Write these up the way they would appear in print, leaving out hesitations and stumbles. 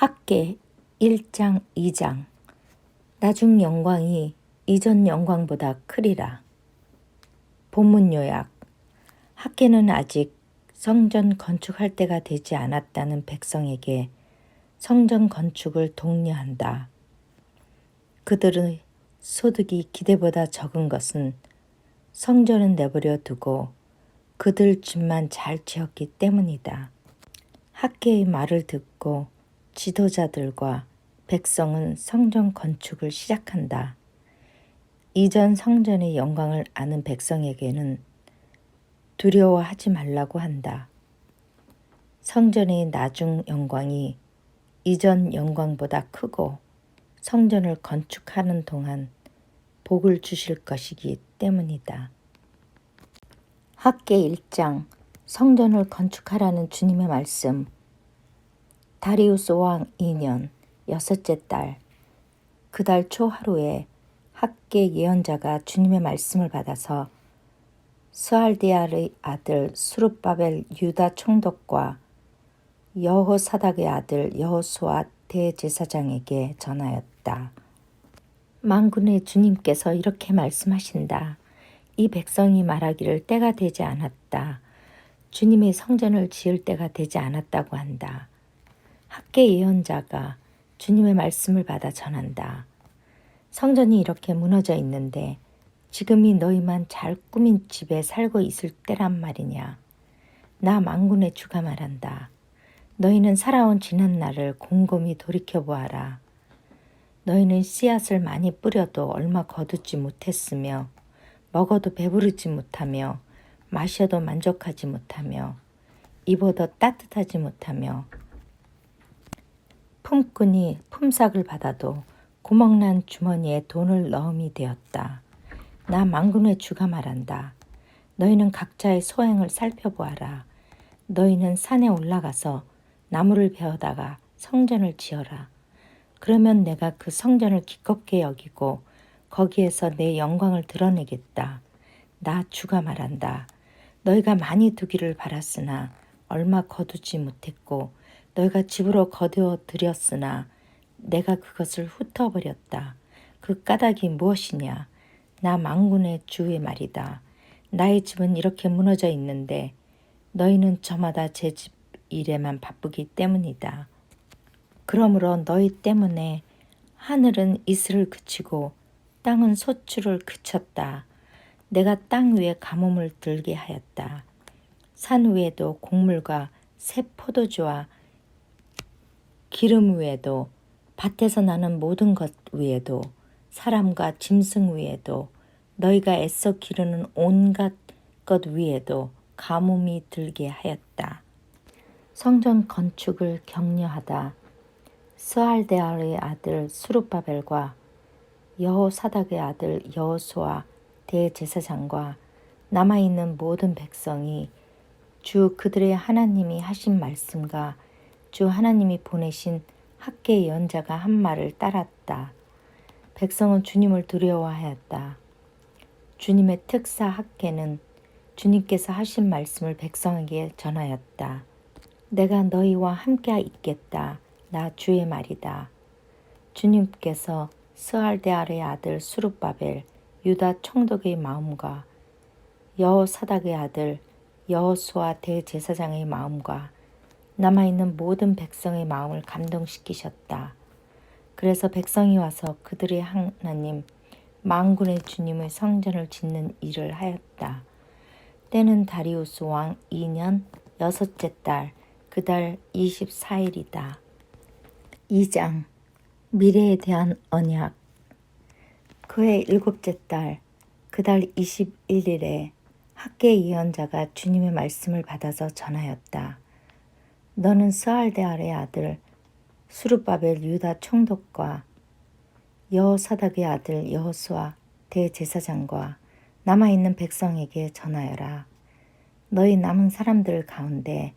학계 1장 2장 나중 영광이 이전 영광보다 크리라. 본문 요약. 학계는 아직 성전 건축할 때가 되지 않았다는 백성에게 성전 건축을 독려한다. 그들의 소득이 기대보다 적은 것은 성전은 내버려 두고 그들 집만 잘 지었기 때문이다. 학계의 말을 듣고 지도자들과 백성은 성전 건축을 시작한다. 이전 성전의 영광을 아는 백성에게는 두려워하지 말라고 한다. 성전의 나중 영광이 이전 영광보다 크고 성전을 건축하는 동안 복을 주실 것이기 때문이다. 학계 1장 성전을 건축하라는 주님의 말씀. 다리우스 왕 2년 6째 달 그 달 초 하루에 학계 예언자가 주님의 말씀을 받아서 스알디엘의 아들 스룹바벨 유다 총독과 여호사닥의 아들 여호수아 대제사장에게 전하였다. 만군의 주님께서 이렇게 말씀하신다. 이 백성이 말하기를 때가 되지 않았다. 주님의 성전을 지을 때가 되지 않았다고 한다. 학계 예언자가 주님의 말씀을 받아 전한다. 성전이 이렇게 무너져 있는데 지금이 너희만 잘 꾸민 집에 살고 있을 때란 말이냐. 나 만군의 주가 말한다. 너희는 살아온 지난 날을 곰곰이 돌이켜보아라. 너희는 씨앗을 많이 뿌려도 얼마 거두지 못했으며 먹어도 배부르지 못하며 마셔도 만족하지 못하며 입어도 따뜻하지 못하며 품꾼이 품삯을 받아도 구멍난 주머니에 돈을 넣음이 되었다. 나 만군의 주가 말한다. 너희는 각자의 소행을 살펴보아라. 너희는 산에 올라가서 나무를 베어다가 성전을 지어라. 그러면 내가 그 성전을 기껍게 여기고 거기에서 내 영광을 드러내겠다. 나 주가 말한다. 너희가 많이 두기를 바랐으나 얼마 거두지 못했고 너희가 집으로 거두어 들였으나 내가 그것을 흩어버렸다. 그 까닭이 무엇이냐? 나 만군의 주의 말이다. 나의 집은 이렇게 무너져 있는데 너희는 저마다 제 집 일에만 바쁘기 때문이다. 그러므로 너희 때문에 하늘은 이슬을 그치고 땅은 소출을 그쳤다. 내가 땅 위에 가뭄을 들게 하였다. 산 위에도 곡물과 새 포도주와 기름 위에도 밭에서 나는 모든 것 위에도 사람과 짐승 위에도 너희가 애써 기르는 온갖 것 위에도 가뭄이 들게 하였다. 성전 건축을 격려하다. 스알데알의 아들 스룹바벨과 여호사닥의 아들 여호수아 대제사장과 남아있는 모든 백성이 주 그들의 하나님이 하신 말씀과 주 하나님이 보내신 학계 예언자가 한 말을 따랐다. 백성은 주님을 두려워하였다. 주님의 특사 학계는 주님께서 하신 말씀을 백성에게 전하였다. 내가 너희와 함께 있겠다. 나 주의 말이다. 주님께서 스알데알의 아들 스룹바벨 유다 총독의 마음과 여호사닥의 아들 여호수아 대제사장의 마음과 남아있는 모든 백성의 마음을 감동시키셨다. 그래서 백성이 와서 그들의 하나님 만군의 주님의 성전을 짓는 일을 하였다. 때는 다리우스 왕 2년 6째 달 그 달 24일이다. 2장 미래에 대한 언약. 그해 7째 달 그 달 21일에 학계 예언자가 주님의 말씀을 받아서 전하였다. 너는 스알데알의 아들 스룹바벨 유다 총독과 여호사닥의 아들 여호수아 대제사장과 남아있는 백성에게 전하여라. 너희 남은 사람들 가운데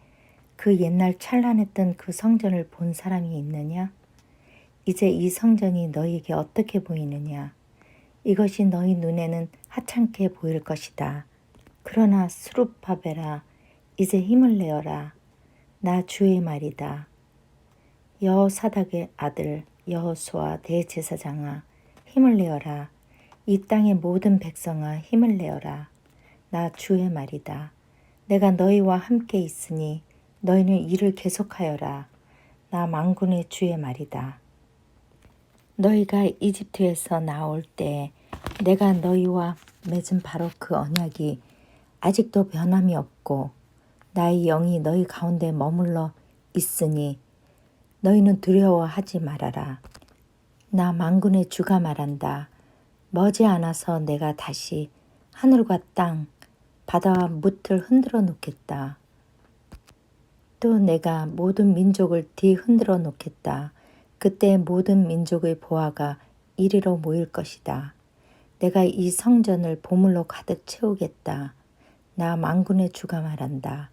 그 옛날 찬란했던 그 성전을 본 사람이 있느냐? 이제 이 성전이 너희에게 어떻게 보이느냐? 이것이 너희 눈에는 하찮게 보일 것이다. 그러나 스룹바벨아, 이제 힘을 내어라. 나 주의 말이다. 여호사닥의 아들 여호수아 대제사장아, 힘을 내어라. 이 땅의 모든 백성아, 힘을 내어라. 나 주의 말이다. 내가 너희와 함께 있으니 너희는 일을 계속하여라. 나 만군의 주의 말이다. 너희가 이집트에서 나올 때 내가 너희와 맺은 바로 그 언약이 아직도 변함이 없고 나의 영이 너희 가운데 머물러 있으니 너희는 두려워하지 말아라. 나 만군의 주가 말한다. 머지않아서 내가 다시 하늘과 땅, 바다와 뭇을 흔들어 놓겠다. 또 내가 모든 민족을 뒤흔들어 놓겠다. 그때 모든 민족의 보화가 이리로 모일 것이다. 내가 이 성전을 보물로 가득 채우겠다. 나 만군의 주가 말한다.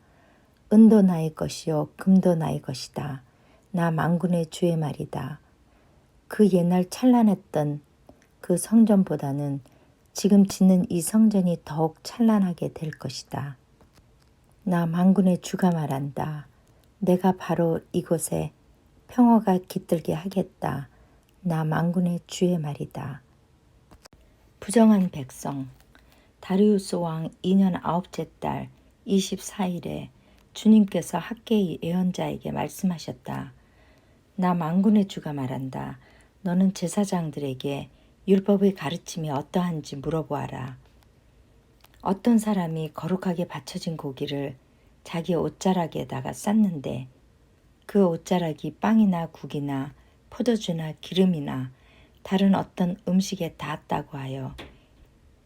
은도 나의 것이요 금도 나의 것이다. 나 만군의 주의 말이다. 그 옛날 찬란했던 그 성전보다는 지금 짓는 이 성전이 더욱 찬란하게 될 것이다. 나 만군의 주가 말한다. 내가 바로 이곳에 평화가 깃들게 하겠다. 나 만군의 주의 말이다. 부정한 백성. 다리우스 왕 2년 9째 달 24일에 주님께서 학개의 예언자에게 말씀하셨다. 나 만군의 주가 말한다. 너는 제사장들에게 율법의 가르침이 어떠한지 물어보아라. 어떤 사람이 거룩하게 바쳐진 고기를 자기 옷자락에다가 쌌는데 그 옷자락이 빵이나 국이나 포도주나 기름이나 다른 어떤 음식에 닿았다고 하여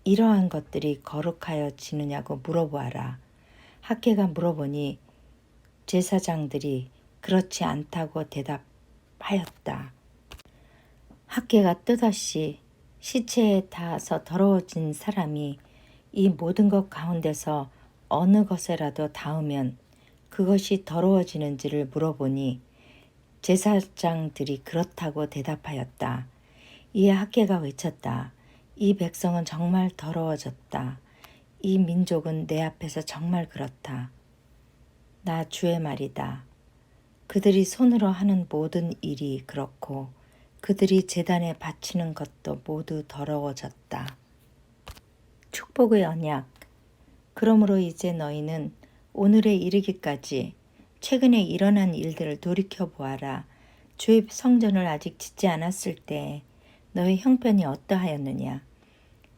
이러한 것들이 거룩하여지느냐고 물어보아라. 학개가 물어보니 제사장들이 그렇지 않다고 대답하였다. 학개가 뜻없이 시체에 닿아서 더러워진 사람이 이 모든 것 가운데서 어느 것에라도 닿으면 그것이 더러워지는지를 물어보니 제사장들이 그렇다고 대답하였다. 이에 학개가 외쳤다. 이 백성은 정말 더러워졌다. 이 민족은 내 앞에서 정말 그렇다. 나 주의 말이다. 그들이 손으로 하는 모든 일이 그렇고 그들이 제단에 바치는 것도 모두 더러워졌다. 축복의 언약. 그러므로 이제 너희는 오늘에 이르기까지 최근에 일어난 일들을 돌이켜보아라. 주의 성전을 아직 짓지 않았을 때 너의 형편이 어떠하였느냐.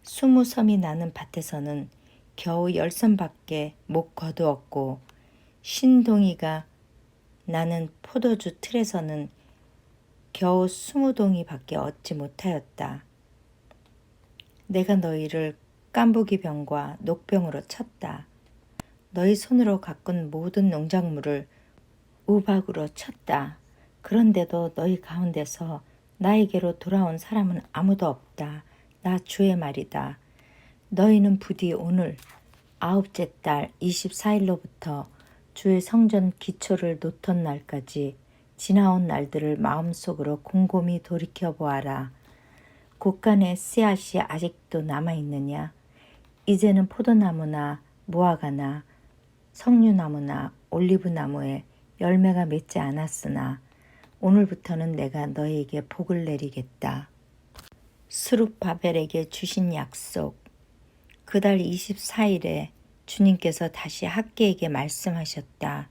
20섬이 나는 밭에서는 겨우 10섬밖에 못 거두었고 신동이가 나는 포도주 틀에서는 겨우 20동이밖에 얻지 못하였다. 내가 너희를 깐부기병과 녹병으로 쳤다. 너희 손으로 가꾼 모든 농작물을 우박으로 쳤다. 그런데도 너희 가운데서 나에게로 돌아온 사람은 아무도 없다. 나 주의 말이다. 너희는 부디 오늘 9째 달 24일로부터 주의 성전 기초를 놓던 날까지 지나온 날들을 마음속으로 곰곰이 돌이켜보아라. 곳간에 씨앗이 아직도 남아있느냐? 이제는 포도나무나 무화과나 석류나무나 올리브나무에 열매가 맺지 않았으나 오늘부터는 내가 너희에게 복을 내리겠다. 스룹바벨에게 주신 약속. 그달 24일에 주님께서 다시 학개에게 말씀하셨다.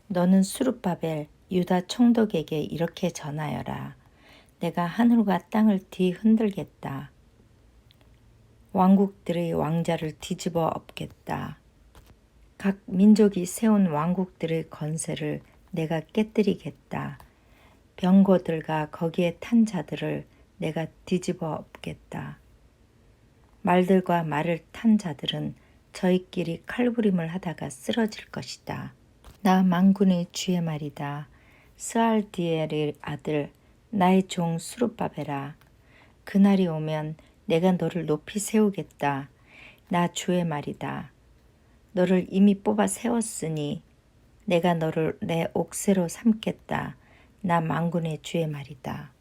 너는 스룹바벨 유다 총독에게 이렇게 전하여라. 내가 하늘과 땅을 뒤흔들겠다. 왕국들의 왕자를 뒤집어 엎겠다. 각 민족이 세운 왕국들의 건세를 내가 깨뜨리겠다. 병거들과 거기에 탄 자들을 내가 뒤집어 엎겠다. 말들과 말을 탄 자들은 저희끼리 칼부림을 하다가 쓰러질 것이다. 나 만군의 주의 말이다. 스알디엘의 아들 나의 종 스룹바벨아, 그날이 오면 내가 너를 높이 세우겠다. 나 주의 말이다. 너를 이미 뽑아 세웠으니 내가 너를 내 옥새로 삼겠다. 나 만군의 주의 말이다.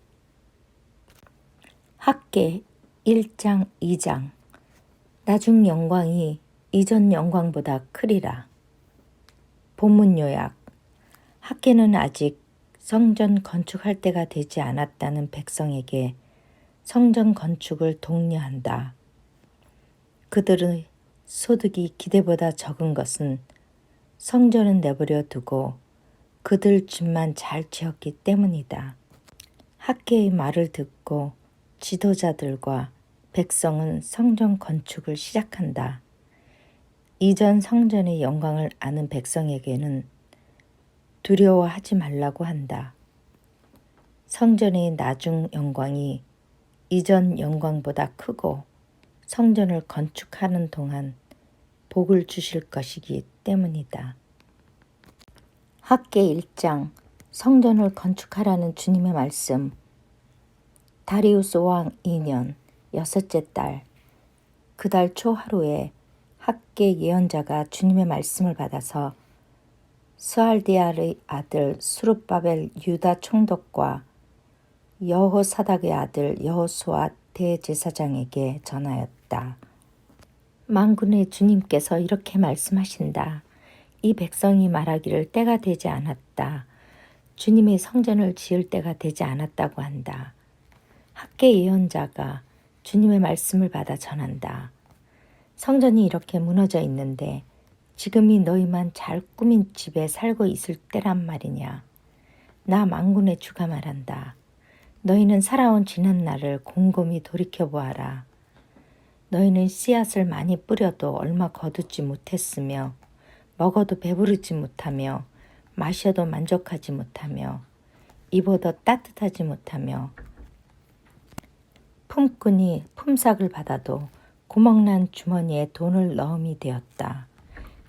학개 1장 2장. 나중 영광이 이전 영광보다 크리라. 본문 요약. 학개는 아직 성전 건축할 때가 되지 않았다는 백성에게 성전 건축을 독려한다. 그들의 소득이 기대보다 적은 것은 성전은 내버려 두고 그들 집만 잘 지었기 때문이다. 학계의 말을 듣고 지도자들과 백성은 성전 건축을 시작한다. 이전 성전의 영광을 아는 백성에게는 두려워하지 말라고 한다. 성전의 나중 영광이 이전 영광보다 크고 성전을 건축하는 동안 복을 주실 것이기 때문이다. 학계 1장 성전을 건축하라는 주님의 말씀. 다리우스 왕 2년 6째 달 그 달 초 하루에 학계 예언자가 주님의 말씀을 받아서 스알디엘의 아들 수룹바벨 유다 총독과 여호사닥의 아들 여호수아 대제사장에게 전하였다. 만군의 주님께서 이렇게 말씀하신다. 이 백성이 말하기를 때가 되지 않았다. 주님의 성전을 지을 때가 되지 않았다고 한다. 학계 예언자가 주님의 말씀을 받아 전한다. 성전이 이렇게 무너져 있는데 지금이 너희만 잘 꾸민 집에 살고 있을 때란 말이냐. 나 만군의 주가 말한다. 너희는 살아온 지난 날을 곰곰이 돌이켜보아라. 너희는 씨앗을 많이 뿌려도 얼마 거두지 못했으며 먹어도 배부르지 못하며 마셔도 만족하지 못하며 입어도 따뜻하지 못하며 품꾼이 품삯을 받아도 구멍난 주머니에 돈을 넣음이 되었다.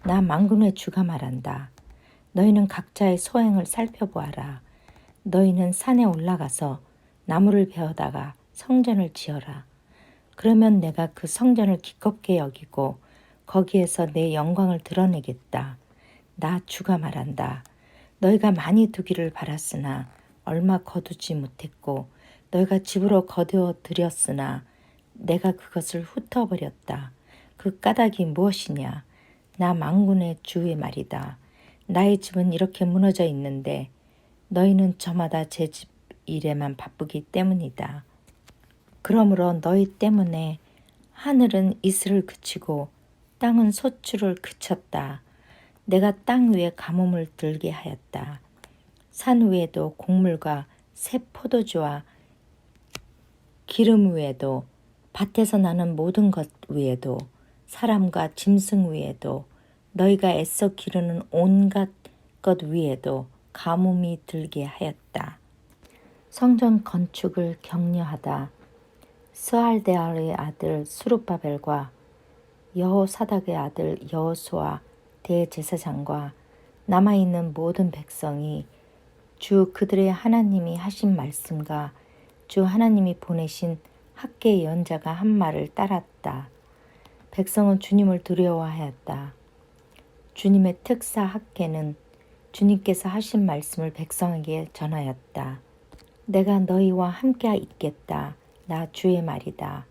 나 만군의 주가 말한다. 너희는 각자의 소행을 살펴보아라. 너희는 산에 올라가서 나무를 베어다가 성전을 지어라. 그러면 내가 그 성전을 기껍게 여기고 거기에서 내 영광을 드러내겠다. 나 주가 말한다. 너희가 많이 두기를 바랐으나 얼마 거두지 못했고 너희가 집으로 거두어 들였으나 내가 그것을 흩어버렸다. 그 까닭이 무엇이냐? 나 만군의 주의 말이다. 나의 집은 이렇게 무너져 있는데 너희는 저마다 제 집 일에만 바쁘기 때문이다. 그러므로 너희 때문에 하늘은 이슬을 그치고 땅은 소출을 그쳤다. 내가 땅 위에 가뭄을 들게 하였다. 산 위에도 곡물과 새 포도주와 기름 위에도 밭에서 나는 모든 것 위에도 사람과 짐승 위에도 너희가 애써 기르는 온갖 것 위에도 가뭄이 들게 하였다. 성전 건축을 격려하다. 스알데알의 아들 수룹바벨과 여호사닥의 아들 여호수아 대제사장과 남아있는 모든 백성이 주 그들의 하나님이 하신 말씀과 주 하나님이 보내신 학계 예언자가 한 말을 따랐다. 백성은 주님을 두려워하였다. 주님의 특사 학계는 주님께서 하신 말씀을 백성에게 전하였다. 내가 너희와 함께 있겠다. 나 주의 말이다.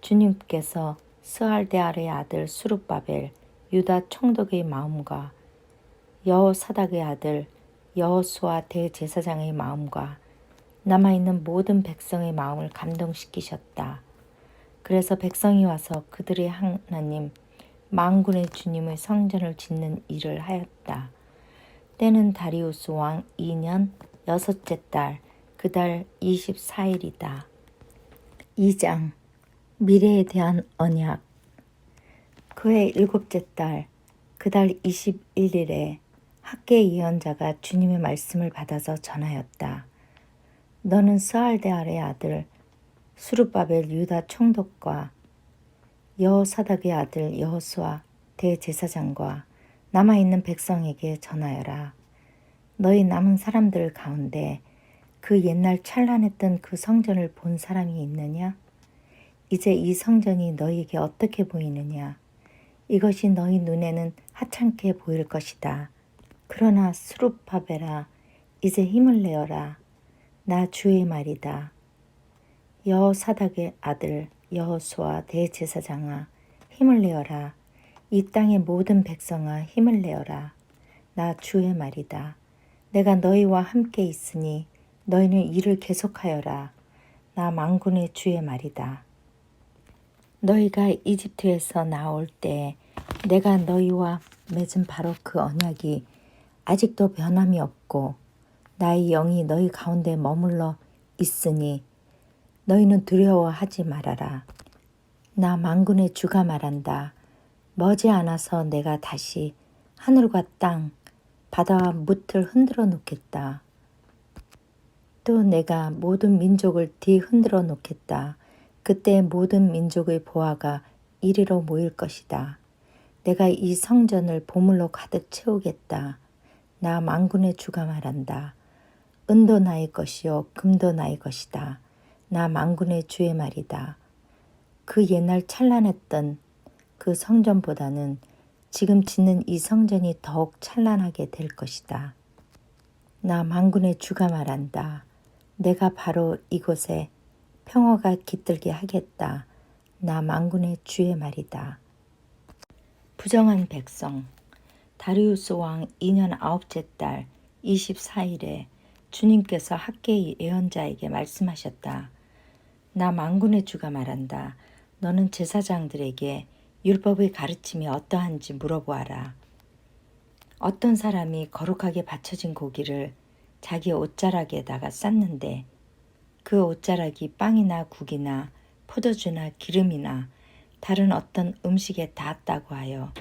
주님께서 스알데알의 아들 수룹바벨 유다 총독의 마음과 여호사닥의 아들 여호수아 대제사장의 마음과 남아있는 모든 백성의 마음을 감동시키셨다. 그래서 백성이 와서 그들의 하나님 만군의 주님의 성전을 짓는 일을 하였다. 때는 다리우스 왕 2년 6째 달 그 달 24일이다. 2장 미래에 대한 언약. 그해 7째 달 그 달 21일에 학계 예언자가 주님의 말씀을 받아서 전하였다. 너는 스알데알의 아들 수룹바벨 유다 총독과 여호사닥의 아들 여호수아 대제사장과 남아있는 백성에게 전하여라. 너희 남은 사람들 가운데 그 옛날 찬란했던 그 성전을 본 사람이 있느냐? 이제 이 성전이 너희에게 어떻게 보이느냐? 이것이 너희 눈에는 하찮게 보일 것이다. 그러나 수룹바벨아, 이제 힘을 내어라. 나 주의 말이다. 여호사닥의 아들 여호수아 대제사장아, 힘을 내어라. 이 땅의 모든 백성아, 힘을 내어라. 나 주의 말이다. 내가 너희와 함께 있으니 너희는 일을 계속하여라. 나 만군의 주의 말이다. 너희가 이집트에서 나올 때 내가 너희와 맺은 바로 그 언약이 아직도 변함이 없고 나의 영이 너희 가운데 머물러 있으니 너희는 두려워하지 말아라. 나 만군의 주가 말한다. 머지않아서 내가 다시 하늘과 땅, 바다와 뭇을 흔들어 놓겠다. 또 내가 모든 민족을 뒤흔들어 놓겠다. 그때 모든 민족의 보화가 이리로 모일 것이다. 내가 이 성전을 보물로 가득 채우겠다. 나 만군의 주가 말한다. 은도 나의 것이요 금도 나의 것이다. 나 만군의 주의 말이다. 그 옛날 찬란했던 그 성전보다는 지금 짓는 이 성전이 더욱 찬란하게 될 것이다. 나 만군의 주가 말한다. 내가 바로 이곳에 평화가 깃들게 하겠다. 나 만군의 주의 말이다. 부정한 백성. 다리우스 왕 2년 9째 달 24일에 주님께서 학개의 예언자에게 말씀하셨다. 나 만군의 주가 말한다. 너는 제사장들에게 율법의 가르침이 어떠한지 물어보아라. 어떤 사람이 거룩하게 바쳐진 고기를 자기 옷자락에다가 쌌는데 그 옷자락이 빵이나 국이나 포도주나 기름이나 다른 어떤 음식에 닿았다고 하여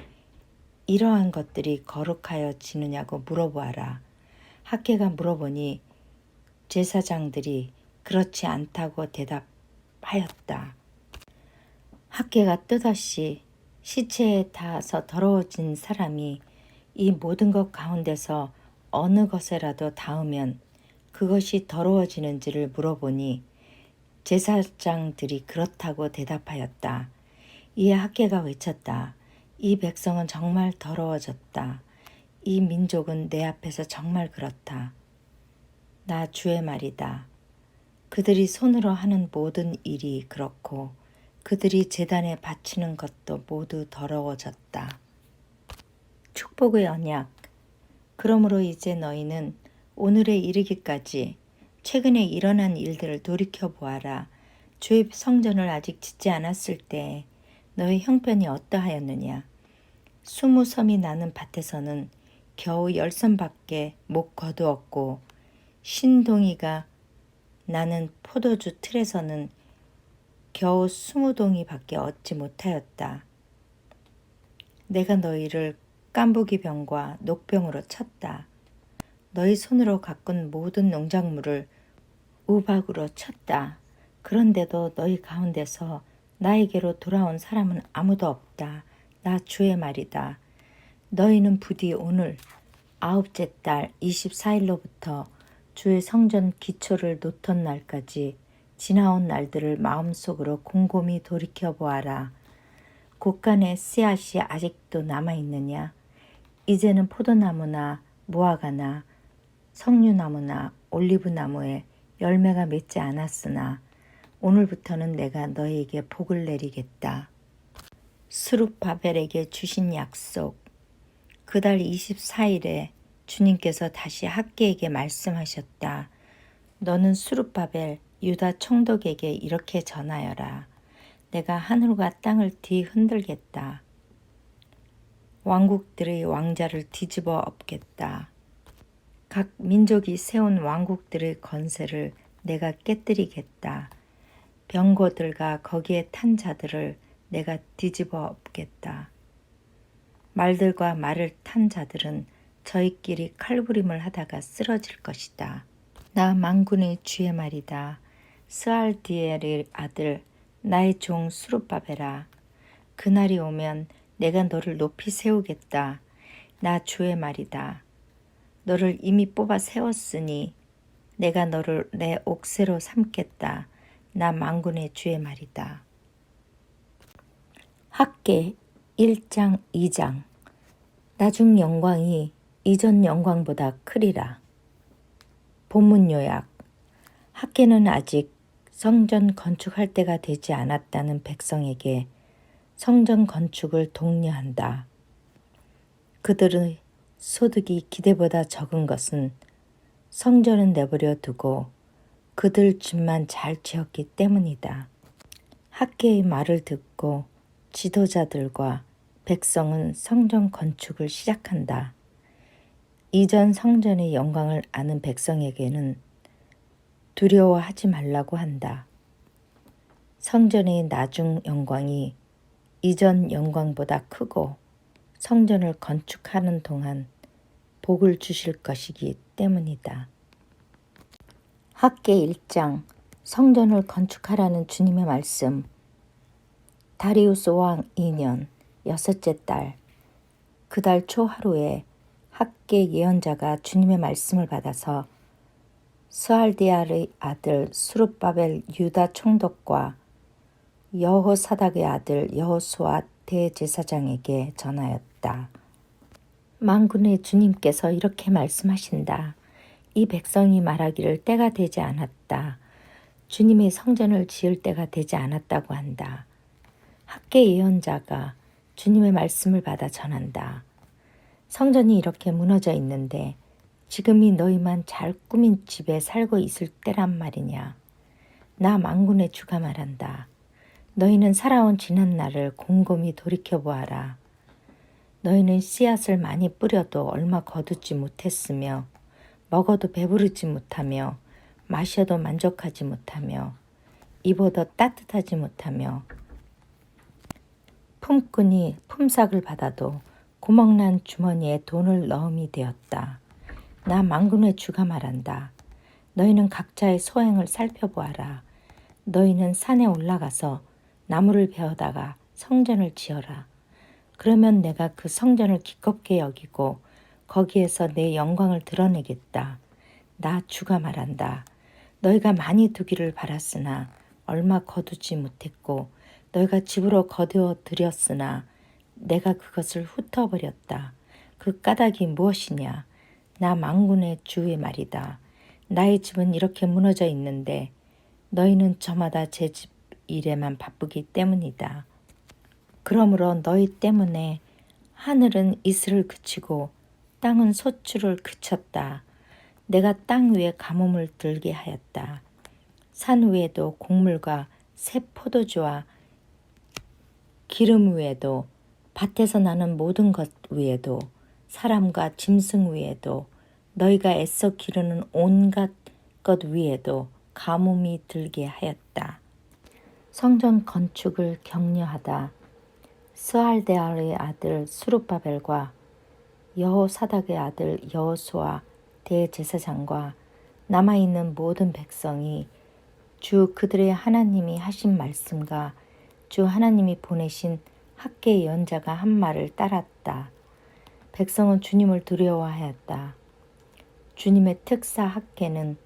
이러한 것들이 거룩하여지느냐고 물어보아라. 학개가 물어보니 제사장들이 그렇지 않다고 대답하였다. 학개가 뜻없이 시체에 닿아서 더러워진 사람이 이 모든 것 가운데서 어느 것에라도 닿으면 그것이 더러워지는지를 물어보니 제사장들이 그렇다고 대답하였다. 이에 학개가 외쳤다. 이 백성은 정말 더러워졌다. 이 민족은 내 앞에서 정말 그렇다. 나 주의 말이다. 그들이 손으로 하는 모든 일이 그렇고 그들이 제단에 바치는 것도 모두 더러워졌다. 축복의 언약. 그러므로 이제 너희는 오늘에 이르기까지 최근에 일어난 일들을 돌이켜보아라. 주의 성전을 아직 짓지 않았을 때 너희 형편이 어떠하였느냐. 20섬이 나는 밭에서는 겨우 10섬밖에 못 거두었고 신동이가 나는 포도주 틀에서는 겨우 20동이밖에 얻지 못하였다. 내가 너희를 깐부기병과 녹병으로 쳤다. 너희 손으로 가꾼 모든 농작물을 우박으로 쳤다. 그런데도 너희 가운데서 나에게로 돌아온 사람은 아무도 없다. 나 주의 말이다. 너희는 부디 오늘 9째 달 24일로부터 주의 성전 기초를 놓던 날까지 지나온 날들을 마음속으로 곰곰이 돌이켜보아라. 곳간에 씨앗이 아직도 남아있느냐? 이제는 포도나무나 무화과나 석류나무나 올리브나무에 열매가 맺지 않았으나 오늘부터는 내가 너희에게 복을 내리겠다. 스룹바벨에게 주신 약속. 그달 24일에 주님께서 다시 학개에게 말씀하셨다. 너는 스룹바벨 유다 총독에게 이렇게 전하여라. 내가 하늘과 땅을 뒤흔들겠다. 왕국들의 왕자를 뒤집어 엎겠다. 각 민족이 세운 왕국들의 건세를 내가 깨뜨리겠다. 병거들과 거기에 탄 자들을 내가 뒤집어 엎겠다. 말들과 말을 탄 자들은 저희끼리 칼부림을 하다가 쓰러질 것이다. 나 만군의 주의 말이다. 스알디엘의 아들 나의 종 스룹바벨아. 그날이 오면 내가 너를 높이 세우겠다. 나 주의 말이다. 너를 이미 뽑아 세웠으니 내가 너를 내 옥새로 삼겠다. 나 만군의 주의 말이다. 학개 1장 2장. 나중 영광이 이전 영광보다 크리라. 본문 요약. 학개는 아직 성전 건축할 때가 되지 않았다는 백성에게 성전 건축을 독려한다. 그들의 소득이 기대보다 적은 것은 성전은 내버려 두고 그들 집만 잘 지었기 때문이다. 학개의 말을 듣고 지도자들과 백성은 성전 건축을 시작한다. 이전 성전의 영광을 아는 백성에게는 두려워하지 말라고 한다. 성전의 나중 영광이 이전 영광보다 크고 성전을 건축하는 동안 복을 주실 것이기 때문이다. 학개 1장 성전을 건축하라는 주님의 말씀. 다리우스 왕 2년 6째 달 그 달 초하루에 학개 예언자가 주님의 말씀을 받아서 스알디엘의 아들 수룹바벨 유다 총독과 여호사닥의 아들 여호수아 대제사장에게 전하였다. 만군의 주님께서 이렇게 말씀하신다. 이 백성이 말하기를 때가 되지 않았다. 주님의 성전을 지을 때가 되지 않았다고 한다. 학개 예언자가 주님의 말씀을 받아 전한다. 성전이 이렇게 무너져 있는데 지금이 너희만 잘 꾸민 집에 살고 있을 때란 말이냐. 나 만군의 주가 말한다. 너희는 살아온 지난 날을 곰곰이 돌이켜보아라. 너희는 씨앗을 많이 뿌려도 얼마 거두지 못했으며 먹어도 배부르지 못하며 마셔도 만족하지 못하며 입어도 따뜻하지 못하며 품꾼이 품삯을 받아도 구멍난 주머니에 돈을 넣음이 되었다. 나 만군의 주가 말한다. 너희는 각자의 소행을 살펴보아라. 너희는 산에 올라가서 나무를 베어다가 성전을 지어라. 그러면 내가 그 성전을 기껍게 여기고 거기에서 내 영광을 드러내겠다. 나 주가 말한다. 너희가 많이 두기를 바랐으나 얼마 거두지 못했고 너희가 집으로 거두어 들였으나 내가 그것을 흩어버렸다. 그 까닭이 무엇이냐? 나 만군의 주의 말이다. 나의 집은 이렇게 무너져 있는데 너희는 저마다 제 집 일에만 바쁘기 때문이다. 그러므로 너희 때문에 하늘은 이슬을 그치고 땅은 소출을 그쳤다. 내가 땅 위에 가뭄을 들게 하였다. 산 위에도 곡물과 새 포도주와 기름 위에도 밭에서 나는 모든 것 위에도 사람과 짐승 위에도 너희가 애써 기르는 온갖 것 위에도 가뭄이 들게 하였다. 성전 건축을 격려하다. 스알데알의 아들 수룹바벨과 여호사닥의 아들 여호수아 대제사장과 남아있는 모든 백성이 주 그들의 하나님이 하신 말씀과 주 하나님이 보내신 학개 예언자가 한 말을 따랐다. 백성은 주님을 두려워하였다. 주님의 특사 학개는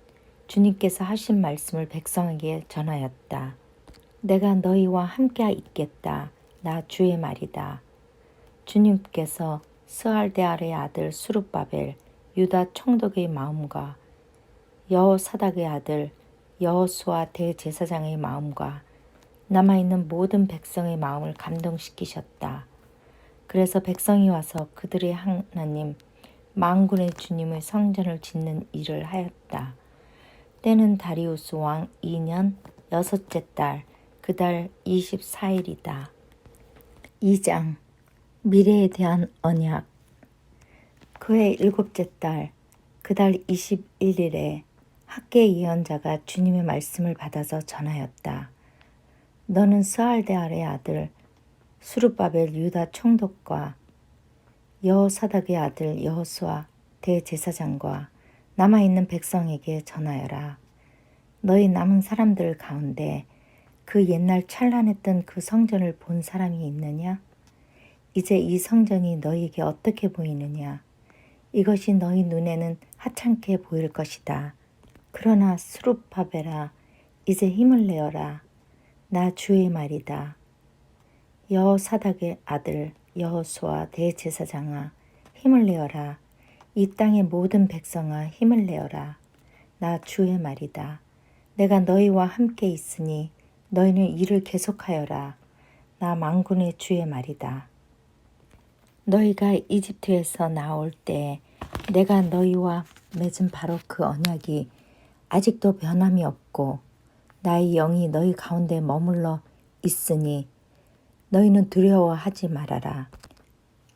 주님께서 하신 말씀을 백성에게 전하였다. 내가 너희와 함께 있겠다. 나 주의 말이다. 주님께서 스알데알의 아들 수룹바벨 유다 총독의 마음과 여호사닥의 아들 여호수아 대제사장의 마음과 남아있는 모든 백성의 마음을 감동시키셨다. 그래서 백성이 와서 그들의 하나님 만군의 주님의 성전을 짓는 일을 하였다. 때는 다리우스 왕 2년 6째 달 그 달 24일이다. 2장 미래에 대한 언약. 그해 7째 달 그 달 21일에 학개 예언자가 주님의 말씀을 받아서 전하였다. 너는 스알데알의 아들 수룹바벨 유다 총독과 여호사닥의 아들 여호수아 대제사장과 남아있는 백성에게 전하여라. 너희 남은 사람들 가운데 그 옛날 찬란했던 그 성전을 본 사람이 있느냐? 이제 이 성전이 너희에게 어떻게 보이느냐? 이것이 너희 눈에는 하찮게 보일 것이다. 그러나 수룹바벨아, 이제 힘을 내어라. 나 주의 말이다. 여호사닥의 아들 여호수아 대제사장아, 힘을 내어라. 이 땅의 모든 백성아, 힘을 내어라. 나 주의 말이다. 내가 너희와 함께 있으니 너희는 일을 계속하여라. 나 만군의 주의 말이다. 너희가 이집트에서 나올 때 내가 너희와 맺은 바로 그 언약이 아직도 변함이 없고 나의 영이 너희 가운데 머물러 있으니 너희는 두려워하지 말아라.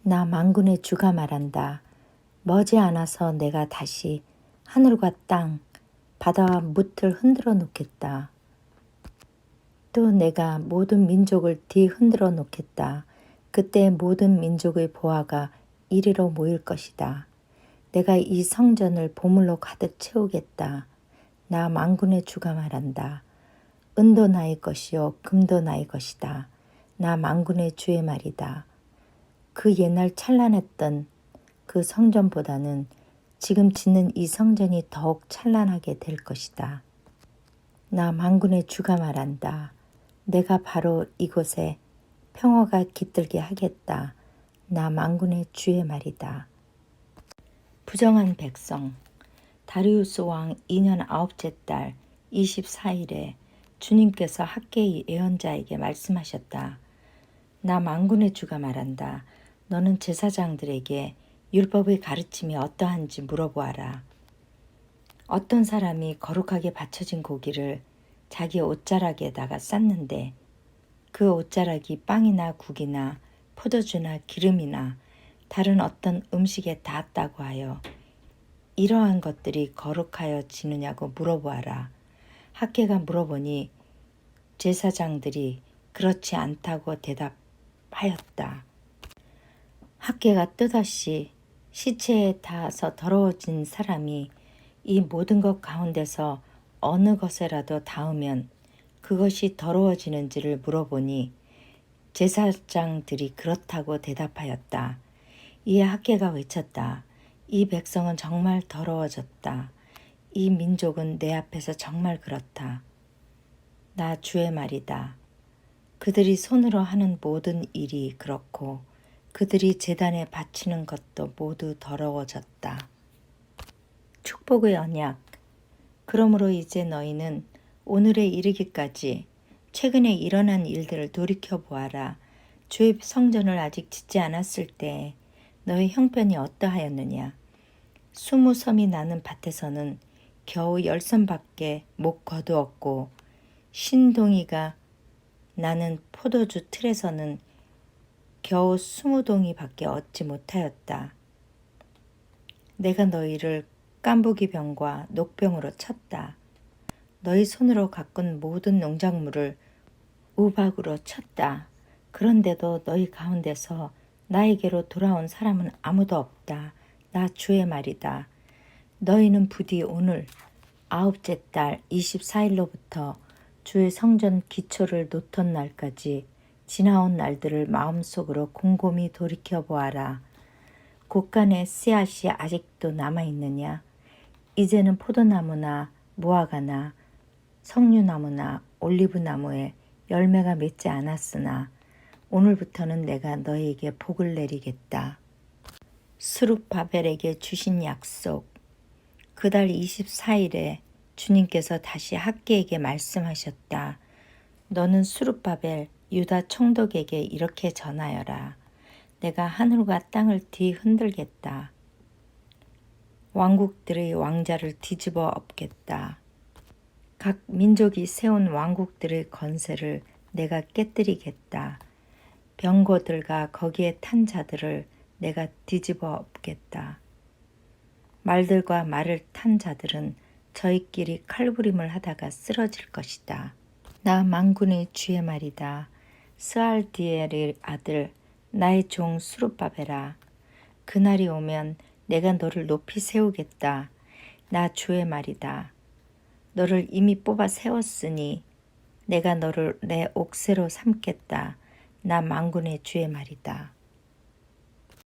나 만군의 주가 말한다. 머지않아서 내가 다시 하늘과 땅, 바다와 뭇을 흔들어 놓겠다. 또 내가 모든 민족을 뒤흔들어 놓겠다. 그때 모든 민족의 보화가 이리로 모일 것이다. 내가 이 성전을 보물로 가득 채우겠다. 나 만군의 주가 말한다. 은도 나의 것이요 금도 나의 것이다. 나 만군의 주의 말이다. 그 옛날 찬란했던 그 성전보다는 지금 짓는 이 성전이 더욱 찬란하게 될 것이다. 나 만군의 주가 말한다. 내가 바로 이곳에 평화가 깃들게 하겠다. 나 만군의 주의 말이다. 부정한 백성. 다리우스 왕 2년 9째 달 24일에 주님께서 학개의 예언자에게 말씀하셨다. 나 만군의 주가 말한다. 너는 제사장들에게 율법의 가르침이 어떠한지 물어보아라. 어떤 사람이 거룩하게 바쳐진 고기를 자기 옷자락에다가 쌌는데 그 옷자락이 빵이나 국이나 포도주나 기름이나 다른 어떤 음식에 닿았다고 하여 이러한 것들이 거룩하여 지느냐고 물어보아라. 학개가 물어보니 제사장들이 그렇지 않다고 대답하였다. 학개가 뜻없이 시체에 닿아서 더러워진 사람이 이 모든 것 가운데서 어느 것에라도 닿으면 그것이 더러워지는지를 물어보니 제사장들이 그렇다고 대답하였다. 이에 학개가 외쳤다. 이 백성은 정말 더러워졌다. 이 민족은 내 앞에서 정말 그렇다. 나 주의 말이다. 그들이 손으로 하는 모든 일이 그렇고 그들이 제단에 바치는 것도 모두 더러워졌다. 축복의 언약. 그러므로 이제 너희는 오늘에 이르기까지 최근에 일어난 일들을 돌이켜보아라. 주의 성전을 아직 짓지 않았을 때 너희 형편이 어떠하였느냐. 20섬이 나는 밭에서는 겨우 10섬밖에 못 거두었고 신동이가 나는 포도주 틀에서는 겨우 20동이밖에 얻지 못하였다. 내가 너희를 깐부기병과 녹병으로 쳤다. 너희 손으로 가꾼 모든 농작물을 우박으로 쳤다. 그런데도 너희 가운데서 나에게로 돌아온 사람은 아무도 없다. 나 주의 말이다. 너희는 부디 오늘 9째 달 24일로부터 주의 성전 기초를 놓던 날까지 지나온 날들을 마음속으로 곰곰이 돌이켜보아라. 곳간에 씨앗이 아직도 남아있느냐? 이제는 포도나무나 무화과나 석류나무나 올리브나무에 열매가 맺지 않았으나 오늘부터는 내가 너희에게 복을 내리겠다. 스룹바벨에게 주신 약속. 그달 24일에 주님께서 다시 학개에게 말씀하셨다. 너는 스룹바벨 유다 총독에게 이렇게 전하여라. 내가 하늘과 땅을 뒤흔들겠다. 왕국들의 왕자를 뒤집어 엎겠다. 각 민족이 세운 왕국들의 건세를 내가 깨뜨리겠다. 병거들과 거기에 탄 자들을 내가 뒤집어 엎겠다. 말들과 말을 탄 자들은 저희끼리 칼부림을 하다가 쓰러질 것이다. 나 만군의 주의 말이다. 스알디엘의 아들 나의 종 스룹바벨아. 그날이 오면 내가 너를 높이 세우겠다. 나 주의 말이다. 너를 이미 뽑아 세웠으니 내가 너를 내 옥새로 삼겠다. 나 만군의 주의 말이다.